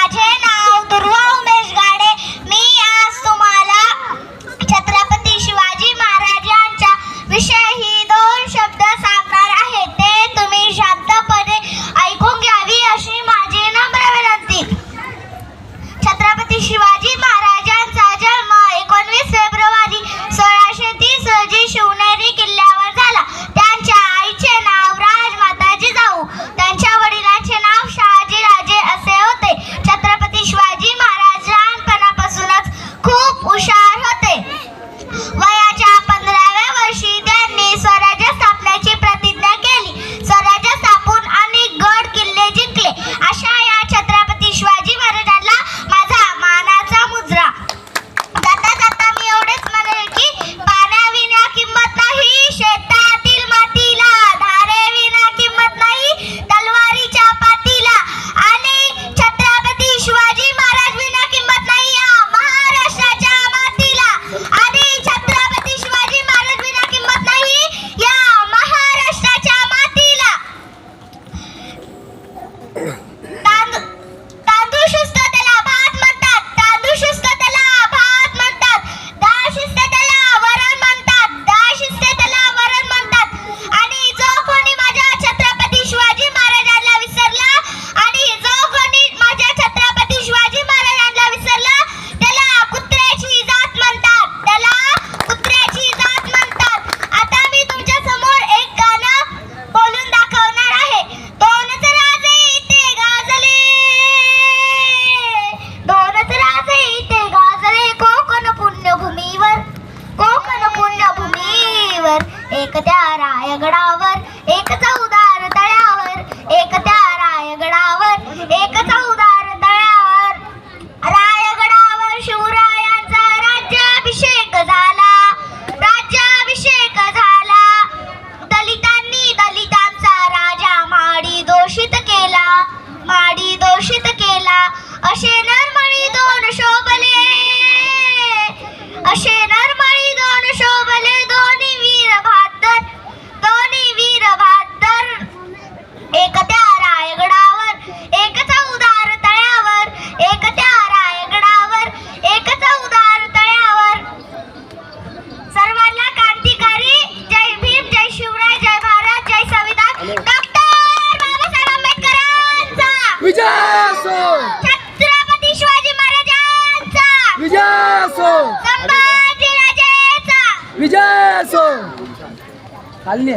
माझे नाव दुर्वा उमेश गाडे. मी आज तुम्हाला छत्रपती शिवाजी महाराजांच्या विषयी 2 शब्द सांगणार आहे. ते तुम्ही शांतपणे ऐकून घ्यावी अशी माझी नम्र विनंती. छत्रपती शिवाजी महाराजांचा जन्म 19 फेब्रुवारी 1630 रोजी शिवनेरी किल्ल्यावर झाला. त्यांच्या आईचे नाव राजमाता जिजाऊ, त्यांच्या वडिलांचे नाव शहाजीराजे असे होते. छत्रपती शिवाजी महाराज लहानपणापासूनच खूप हुशार होते. वयाच्या 15व्या वर्षी त्यांनी स्वराज्य स्थापनेची प्रतिज्ञा केली. स्वराज्य स्थापून अनेक गड किल्ले जिंकले. अशा या छत्रपती शिवाजी महाराजांना माझा मानाचा मुजरा. जाता जाता मी एवढेच म्हणेल की पाण्याविना किंमत नाही शेतातील मातीला, धारेविना किंमत नाही तलवारीच्या पातीला, आणि छत्रपती शिवाजी महाराज विना किंमत नाही या महाराष्ट्राच्या मातीला, आणि छत्रपती शिवाजी महाराज विना किंमत नाही या महाराष्ट्राच्या मातीला. तांदूळ शिस्त त्याला भात म्हणतात, तांदूळ शिस्त त्याला भात म्हणतात, डाळ शिस्त त्याला वरण म्हणतात, डाळ शिस्त त्याला वरण म्हणतात. आणि जो कोणी माझ्या छत्रपती शिवाजी महाराजांना विसरला, आणि जो कोणी माझ्या छत्रपती शिवाजी महाराजांना विसरला त्याला कुत्र्याची जात म्हणतात, त्याला कुत्र्याची जात म्हणतात. आता मी तुमच्या समोर एक गाणं बोलून दाखवणार आहे. दोनच राजे इथे गाजले, दोनच राजे इथे गाजले कोकण पुण्यभूमीवर, कोकण पुण्यभूमीवर. एक त्या रायगडावर, एक चौदार तळ्यावर, एक त्या रायगडावर, एक चौदार तळ्यावर. रायगडावर शिवरायांचा राज्याभिषेक झाला, राज्याभिषेक झाला. दलितांनी दलितांचा राजा माडी दूषित केला, माडी दूषित केला. असे नरमळी 2 शोभले, असे नरमळी 2 शोभले. दोन्ही वीर बहादर, दोन्ही वीर बहादर. एक त्या रायगडावर, एक चौदार तळ्यावर, एक त्या रायगडावर, एक चौदार तळ्यावर. सर्वांना क्रांतिकारी जय भीम, जय शिवराय, जय भारत, जय संविधान. डॉक्टर बाबासाहेब आंबेडकरांचा विजय असो, छत्रपती शिवाजी महाराजांचा विजय असो, संभाजीराजेचा विजय असो. खाली